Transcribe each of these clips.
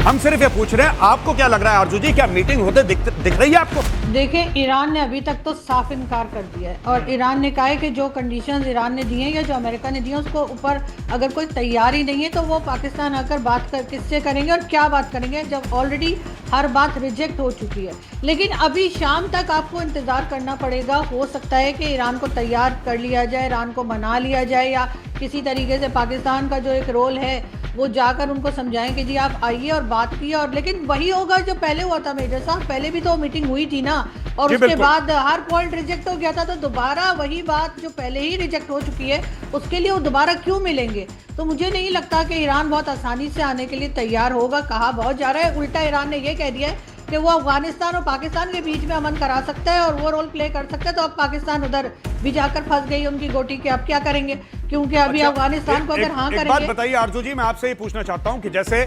हम सिर्फ ये पूछ रहे हैं, आपको क्या लग रहा है आरजू जी, क्या मीटिंग होते दिख रही है आपको? देखिए, ईरान ने अभी तक तो साफ इनकार कर दिया है और ईरान ने कहा है कि जो कंडीशंस ईरान ने दी हैं या जो अमेरिका ने दी हैं उसको ऊपर अगर कोई तैयारी नहीं है तो वो पाकिस्तान आकर बात कर किससे करेंगे और क्या बात करेंगे, जब ऑलरेडी हर बात रिजेक्ट हो चुकी है। लेकिन अभी शाम तक आपको इंतज़ार करना पड़ेगा। हो सकता है कि ईरान को तैयार कर लिया जाए, ईरान को मना लिया जाए, या किसी तरीके से पाकिस्तान का जो एक रोल है वो जाकर उनको समझाएं कि जी आप आइए और बात कीजिए। और लेकिन वही होगा जो पहले हुआ था मेजर साहब, पहले भी तो मीटिंग हुई थी ना, और उसके बाद हर पॉइंट रिजेक्ट हो गया था, तो दोबारा वही बात जो पहले ही रिजेक्ट हो चुकी है उसके लिए वो दोबारा क्यों मिलेंगे? तो मुझे नहीं लगता कि ईरान बहुत आसानी से आने के लिए तैयार होगा। कहा बहुत जा रहा है, उल्टा ईरान ने ये कह दिया है कि वो अफगानिस्तान और पाकिस्तान के बीच में अमन करा सकता है और वो रोल प्ले कर सकता है। तो अब पाकिस्तान उधर भी जाकर फंस गई उनकी गोटी के, अब क्या करेंगे? क्योंकि अभी अफगानिस्तान को अगर हाँ करेंगे। बात बताइए आरजू जी, मैं आपसे ये पूछना चाहता हूं कि जैसे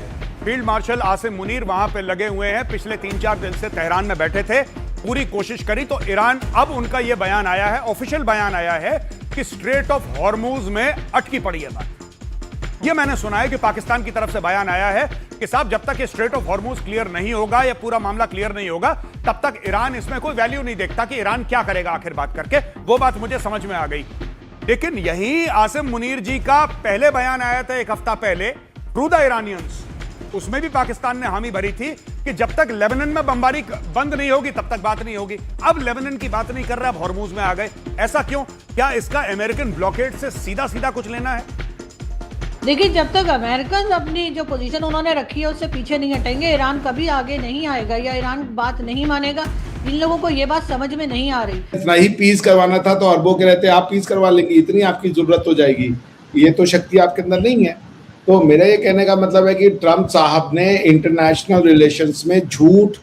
फील्ड मार्शल आसिम मुनीर वहां पे लगे हुए हैं, पिछले 3-4 दिन से तेहरान में बैठे थे, पूरी कोशिश करी, तो ईरान अब उनका ये बयान आया है, ऑफिशियल बयान आया है कि स्ट्रेट ऑफ हॉर्मूज में अटकी पड़ी है बात। ये मैंने सुना है कि पाकिस्तान की तरफ से बयान आया है कि साहब जब तक ये स्ट्रेट ऑफ हॉर्मूज क्लियर नहीं होगा, ये पूरा मामला क्लियर नहीं होगा, तब तक ईरान इसमें कोई वैल्यू नहीं देखता कि ईरान क्या करेगा आखिर बात करके। वो बात मुझे समझ में आ गई। लेकिन यही आसिम मुनीर जी का पहले बयान आया था 1 हफ्ता पहले, थ्रू द ईरानियंस, उसमें भी पाकिस्तान ने हामी भरी थी कि जब तक लेबनान में बमबारी बंद नहीं होगी तब तक बात नहीं होगी। अब लेबनान की बात नहीं कर रहा, अब हॉर्मूज में आ गए, ऐसा क्यों? क्या इसका अमेरिकन ब्लॉकेड से सीधा सीधा कुछ लेना है? देखिए, जब तक अमेरिकन अपनी जो पोजीशन उन्होंने रखी है उससे पीछे नहीं हटेंगे, ईरान कभी आगे नहीं आएगा या ईरान बात नहीं मानेगा। इन लोगों को ये बात समझ में नहीं आ रही। इतना ही पीस करवाना था तो अरबों के रहते आप पीस करवा लेंगे, इतनी आपकी जरूरत हो जाएगी, ये तो शक्ति आपके अंदर नहीं है। तो मेरा ये कहने का मतलब है कि ट्रम्प साहब ने इंटरनेशनल रिलेशंस में झूठ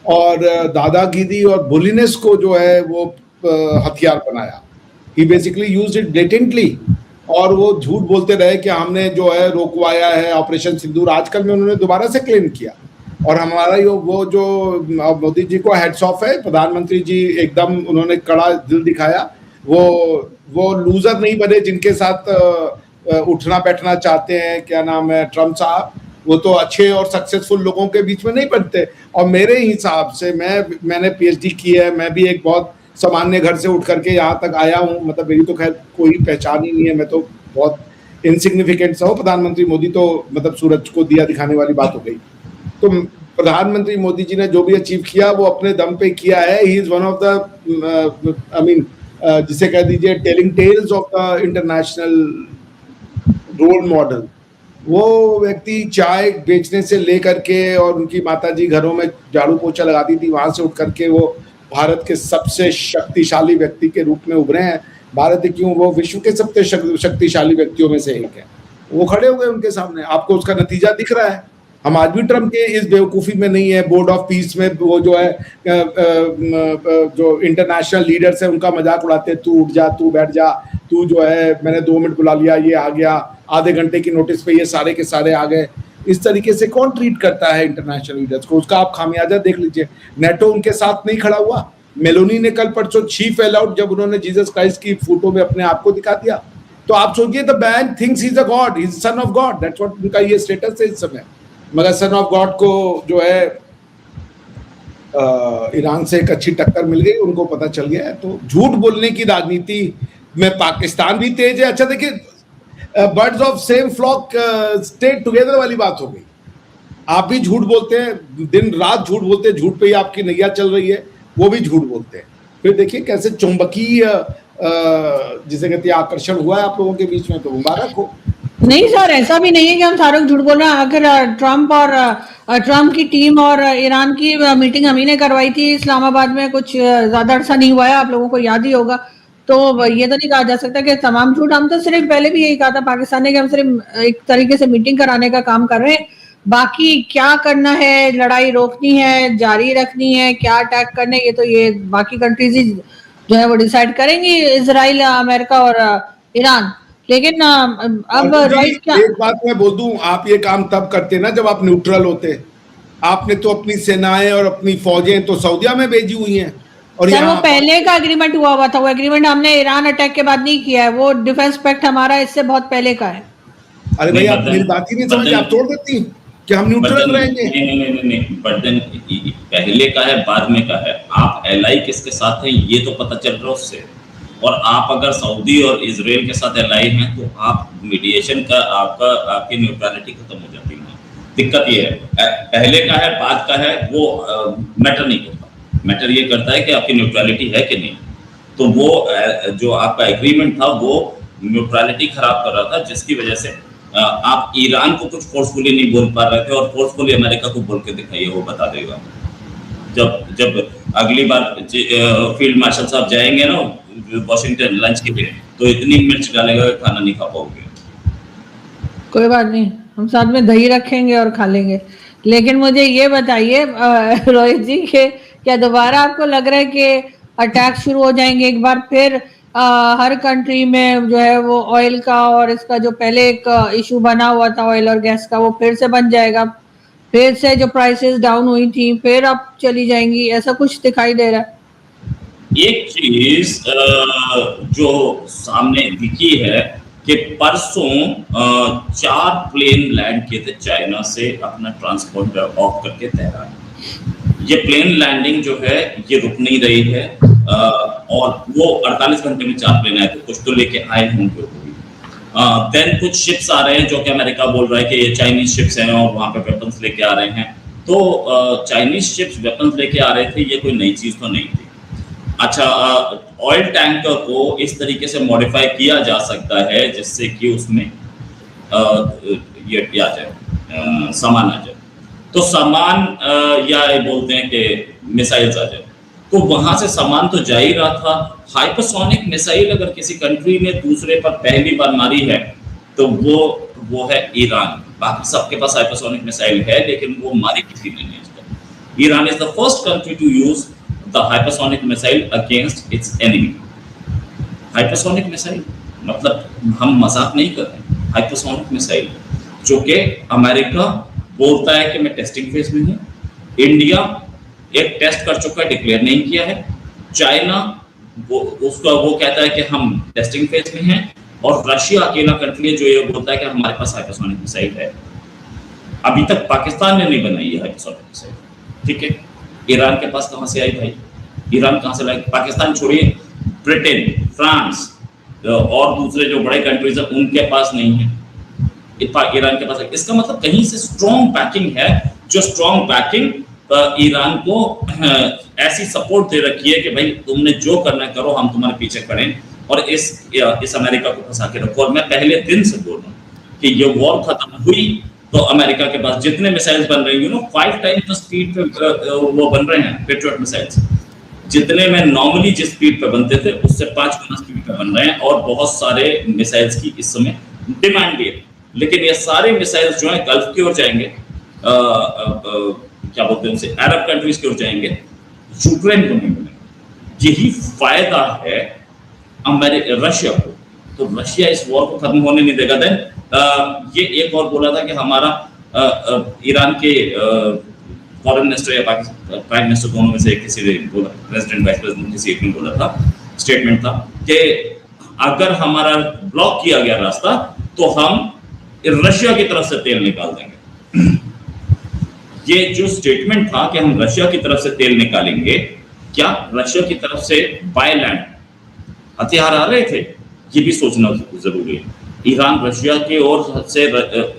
और दादागिरी और बुलिनेस को जो है वो हथियार बनाया। ही बेसिकली यूज्ड इट ब्लेटेंटली, और वो झूठ बोलते रहे कि हमने जो है रोकवाया है ऑपरेशन सिंदूर। आजकल में उन्होंने दोबारा से क्लेम किया, और हमारा वो जो मोदी जी को हेड्स ऑफ है, प्रधानमंत्री जी एकदम उन्होंने कड़ा दिल दिखाया। वो लूजर नहीं बने जिनके साथ उठना बैठना चाहते हैं, क्या नाम है, ट्रम्प साहब। वो तो अच्छे और सक्सेसफुल लोगों के बीच में नहीं बनते। और मेरे हिसाब से मैंने पीएचडी की है, मैं भी एक बहुत सामान्य घर से उठ करके यहाँ तक आया हूँ, मतलब मेरी तो खैर कोई पहचान ही नहीं है, मैं तो बहुत इनसिग्निफिकेंट सा हूँ। प्रधानमंत्री मोदी तो मतलब सूरज को दिया दिखाने वाली बात हो गई। तो प्रधानमंत्री मोदी जी ने जो भी अचीव किया वो अपने दम पे किया है। He is one of the I mean जिसे कह दीजिए telling tales of the international role model. वो व्यक्ति चाय बेचने से लेकर के, और उनकी माताजी घरों में झाड़ू पोछा लगाती थी, वहां से उठ करके वो भारत के सबसे शक्तिशाली व्यक्ति के रूप में उभरे हैं। भारत क्यों, वो विश्व के सबसे शक्तिशाली व्यक्तियों में से एक है। वो खड़े हो गए उनके सामने, आपको उसका नतीजा दिख रहा है। हम आज भी ट्रम्प के इस बेवकूफ़ी में नहीं है। बोर्ड ऑफ पीस में वो जो है जो इंटरनेशनल लीडर्स है उनका मजाक उड़ाते हैं, तू उठ जा, तू बैठ जा, तू जो है मैंने 2 मिनट बुला लिया, ये आ गया, आधे घंटे की नोटिस पे ये सारे के सारे आ गए। इस तरीके से कौन ट्रीट करता है इंटरनेशनल लीडर्स को? उसका आप खामियाजा देख लीजिए। नेटो उनके साथ नहीं खड़ा हुआ। मेलोनी ने कल परसों छी फेल आउट जब उन्होंने जीसस क्राइस्ट की फोटो में अपने आप को दिखा दिया। तो आप सोचिए, the man thinks he is a God, he is son of God, that's what उनका ये स्टेटस है इस समय। मगर सन ऑफ गॉड को जो है ईरान से एक अच्छी टक्कर मिल गई, उनको पता चल गया है। तो झूठ बोलने की राजनीति में पाकिस्तान भी तेज है। अच्छा देखिए, birds of same flock stay together वाली बात हो गई। आप भी झूठ बोलते हैं, दिन रात झूठ बोलते हैं, झूठ पे ही आपकी नैया चल रही है, वो भी झूठ बोलते हैं। फिर देखिए कैसे चुंबकीय जिसे कहते हैं आकर्षण हुआ है आप लोगों के बीच में। तो मुबारक हो। नहीं सर, ऐसा भी नहीं है कि हम सारे झूठ बोल रहे हैं। आखिर ट्रम्प की टीम और ईरान की मीटिंग हम ही ने करवाई थी इस्लामाबाद में, कुछ ज्यादा अरसा नहीं हुआ है, आप लोगों को याद ही होगा। तो ये तो नहीं कहा जा सकता कि तमाम झूठ। हम तो सिर्फ पहले भी यही कहा था पाकिस्तान ने कि हम सिर्फ एक तरीके से मीटिंग कराने का काम कर रहे हैं। बाकी क्या करना है, लड़ाई रोकनी है, जारी रखनी है, क्या अटैक करने, ये बाकी कंट्रीज जो है वो डिसाइड करेंगी, इजराइल, अमेरिका और ईरान। लेकिन अब एक बात मैं बोल दूं, आप ये काम तब करते ना जब आप न्यूट्रल होते। आपने तो अपनी सेनाएं और अपनी फौजें तो सऊदीया में भेजी हुई हैं। और सर, वो पहले का एग्रीमेंट हुआ था, वो एग्रीमेंट हमने ईरान अटैक के बाद नहीं किया है। वो डिफेंस पैक्ट हमारा इससे बहुत पहले का है। अरे भाई, आप मेरी बात ही नहीं समझ, आप तोड़ देती। क्या हम न्यूट्रल रहेंगे? नहीं, बट देन पहले का है बाद में का है, आप एलाई किसके साथ हैं ये तो पता चल रहा है उससे। और आप अगर सऊदी और इजराइल के साथ एलाई हैं तो आप मीडिएशन का आपकी न्यूट्रलिटी खत्म हो जाती है। दिक्कत ये है, पहले का है बाद का है वो मैटर नहीं करता। मैटर ये करता है कि आपकी न्यूट्रलिटी है कि नहीं। तो वो जो आपका एग्रीमेंट था वो न्यूट्रलिटी खराब कर रहा था, जिसकी वजह से आप ईरान को कुछ फोर्सफुली नहीं बोल पा रहे थे और फोर्सफुली अमेरिका को बोल के दिखाइए, वो बता देगा। जब अगली बार फील्ड मार्शल साहब जाएंगे ना वॉशिंगटन लंच के लिए, तो इतनी मिर्च डालेगा कि खाना नहीं खा पाओगे। कोई बात नहीं, हम साथ में दही रखेंगे और खा लेंगे। लेकिन मुझे ये बताइए रोहित जी के क्या दोबारा आपको लग रहा है कि अटैक शुरू हो जाएंगे एक बार फिर? हर कंट्री में जो है वो ऑयल का और इसका जो पहले एक इशू बना हुआ था ऑयल और गैस का, वो फिर से बन जाएगा, फिर से जो प्राइसेस डाउन हुई थी फिर अब चली जाएंगी, ऐसा कुछ दिखाई दे रहा है? एक चीज जो सामने दिखी है कि परसों 4 प्लेन लैंड किए थे चाइना से अपना ट्रांसपोर्ट ऑफ करके तेहरान। ये प्लेन लैंडिंग जो है ये रुक नहीं रही है और वो 48 घंटे में 4 प्लेन आए थे, कुछ तो लेके आए होंगे। देन कुछ शिप्स आ रहे हैं जो कि अमेरिका बोल रहा है कि ये चाइनीज शिप्स हैं और वहां पे वेपन्स लेके आ रहे हैं। तो चाइनीज शिप्स वेपन्स लेके आ रहे थे, ये कोई नई चीज तो नहीं थी। अच्छा, ऑयल टैंकर को इस तरीके से मॉडिफाई किया जा सकता है जिससे कि उसमें ये आ जाए, सामान आ जाए। तो सामान या बोलते हैं कि मिसाइल्स आ जाए, तो वहां से सामान तो जा ही रहा था। हाइपरसोनिक मिसाइल अगर किसी कंट्री ने दूसरे पर पहली बार मारी है तो वो है ईरान। बाकी सबके पास हाइपरसोनिक मिसाइल है लेकिन वो मारी किसी ने नहीं। Iran is the first country to use the hypersonic missile against its enemy. Hypersonic missile मतलब हम मजाक नहीं कर रहे। हाइपरसोनिक मिसाइल जो कि अमेरिका बोलता है कि मैं टेस्टिंग फेज में हूँ, इंडिया एक टेस्ट कर चुका है, डिक्लेयर नहीं किया है, चाइना वो कहता है कि हम टेस्टिंग फेज में हैं, और रशिया अकेला कंट्री है जो ये बोलता है कि हमारे पास हाइपरसोनिक मिसाइल है। अभी तक पाकिस्तान ने नहीं बनाई है हाइपरसोनिक मिसाइल, ठीक है। ईरान के पास कहां से आई भाई? ईरान कहां से लाई? पाकिस्तान छोड़िए, ब्रिटेन, फ्रांस और दूसरे जो बड़े कंट्रीज है उनके पास नहीं है, ईरान के पास है। इसका मतलब कहीं से स्ट्रॉन्ग बैकिंग है, जो स्ट्रॉन्ग बैकिंग ईरान को ऐसी सपोर्ट दे रखी है कि भाई तुमने जो करना करो, हम तुम्हारे पीछे खड़े हैं और इस अमेरिका को फंसा के रखो। और मैं पहले दिन से बोल रहा हूँ कि ये वॉर खत्म हुई तो अमेरिका के पास जितने मिसाइल्स बन रहे हैं 5 टाइम्स द स्पीड पे वो बन रहे हैं पेट्रियट मिसाइल्स, जितने में नॉर्मली जिस स्पीड पे बनते थे उससे 5 गुना स्पीड पे बन रहे हैं। और बहुत सारे मिसाइल्स की इस समय डिमांड भी है, लेकिन ये सारे मिसाइल्स जो है गल्फ की ओर जाएंगे, क्या बोलते हैं उनसे, अरब कंट्रीज की ओर जाएंगे, यूक्रेन को नहीं मिलेंगे। यही फायदा है रशिया को। तो रशिया इस वॉर को खत्म होने नहीं देगा। देन ये एक और बोला था कि हमारा ईरान के फॉरेन मिनिस्टर या प्राइम मिनिस्टर दोनों में से किसी ने बोला, प्रेसिडेंट वाइस प्रेसिडेंट किसी एक ने बोला था, स्टेटमेंट था कि अगर हमारा ब्लॉक किया गया रास्ता तो हम रशिया की तरफ से तेल निकाल देंगे। ये जो स्टेटमेंट था कि हम रशिया की तरफ से तेल निकालेंगे, क्या रशिया की तरफ से बाय लैंड हथियार आ रहे थे? ये भी सोचना जरूरी है। ईरान रशिया की ओर से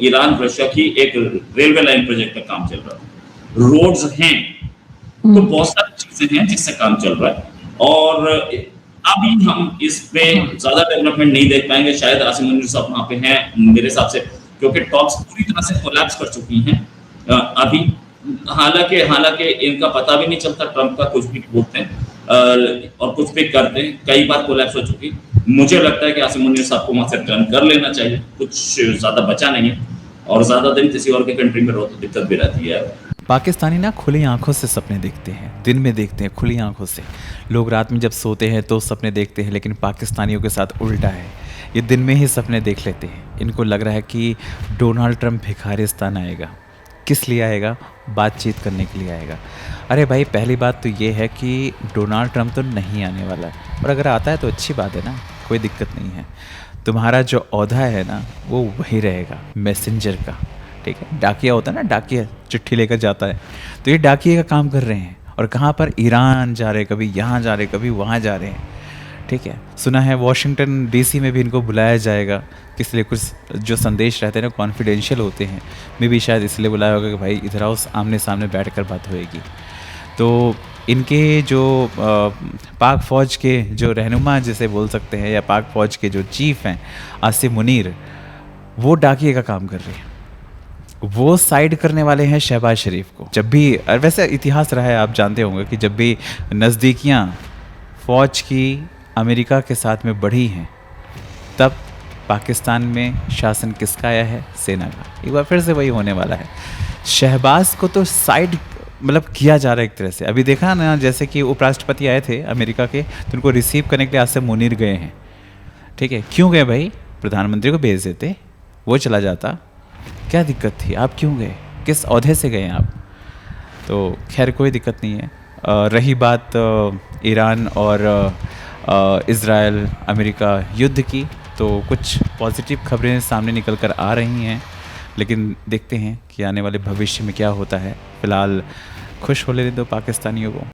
ईरान रशिया की एक रेलवे लाइन प्रोजेक्ट का काम चल रहा है, रोड्स हैं, तो बहुत सारी चीजें हैं जिससे काम चल रहा है। और अभी हम इस पे ज्यादा डेवलपमेंट नहीं देख पाएंगे, शायद आसिम मुनीर साहब वहां पे हैं मेरे हिसाब से, क्योंकि टॉक्स पूरी तरह से कोलैप्स कर चुकी हैं अभी। हालांकि इनका पता भी नहीं चलता, ट्रंप का कुछ भी बोलते हैं और कुछ भी करते हैं, कई बार कोलैप्स हो चुकी। मुझे लगता है कि आसिम मुनीर साहब को वहां से टर्न कर लेना चाहिए, कुछ ज्यादा बचा नहीं है, और ज्यादा दिन किसी और के कंट्री में रहो तो दिक्कत भी रहती है। पाकिस्तानी ना खुली आंखों से सपने देखते हैं, दिन में देखते हैं खुली आंखों से। लोग रात में जब सोते हैं तो सपने देखते हैं, लेकिन पाकिस्तानियों के साथ उल्टा है, ये दिन में ही सपने देख लेते हैं। इनको लग रहा है कि डोनाल्ड ट्रंप भिखारिस्तान आएगा। किस लिए आएगा? बातचीत करने के लिए आएगा। अरे भाई, पहली बात तो ये है कि डोनाल्ड ट्रंप तो नहीं आने वाला है, और अगर आता है तो अच्छी बात है ना, कोई दिक्कत नहीं है। तुम्हारा जो औहदा है ना वो वही रहेगा, मैसेंजर का, ठीक है, डाकिया होता है ना, डाकिया चिट्ठी लेकर जाता है, तो ये डाकिए का काम कर रहे हैं। और कहाँ पर? ईरान जा रहे, कभी यहाँ जा रहे, कभी वहाँ जा रहे हैं, ठीक है। सुना है वॉशिंगटन डीसी में भी इनको बुलाया जाएगा, इसलिए कुछ जो संदेश रहते हैं ना कॉन्फिडेंशियल होते हैं, मे भी शायद इसलिए बुलाया होगा कि भाई इधर आओ, आमने सामने बैठ कर बात होएगी। तो इनके जो पाक फ़ौज के जो रहनुमा जिसे बोल सकते हैं, या पाक फ़ौज के जो चीफ हैं आसिम मुनीर, वो डाकिए का काम कर रहे हैं, वो साइड करने वाले हैं शहबाज शरीफ को। जब भी, और वैसे इतिहास रहा है, आप जानते होंगे कि जब भी नज़दीकियाँ फ़ौज की अमेरिका के साथ में बढ़ी हैं, तब पाकिस्तान में शासन किसका आया है? सेना का। एक बार फिर से वही होने वाला है। शहबाज को तो साइड मतलब किया जा रहा है एक तरह से। अभी देखा ना, जैसे कि उपराष्ट्रपति आए थे अमेरिका के, तो उनको रिसीव करने के लिए आसिम मुनीर गए हैं, ठीक है। क्यों गए भाई? प्रधानमंत्री को भेज देते, वो चला जाता, क्या दिक्कत थी? आप क्यों गए? किस ओहदे से गए आप? तो खैर कोई दिक्कत नहीं है। रही बात ईरान और इज़राइल अमेरिका युद्ध की, तो कुछ पॉजिटिव खबरें सामने निकल कर आ रही हैं, लेकिन देखते हैं कि आने वाले भविष्य में क्या होता है। फ़िलहाल खुश हो लेने दो पाकिस्तानियों को।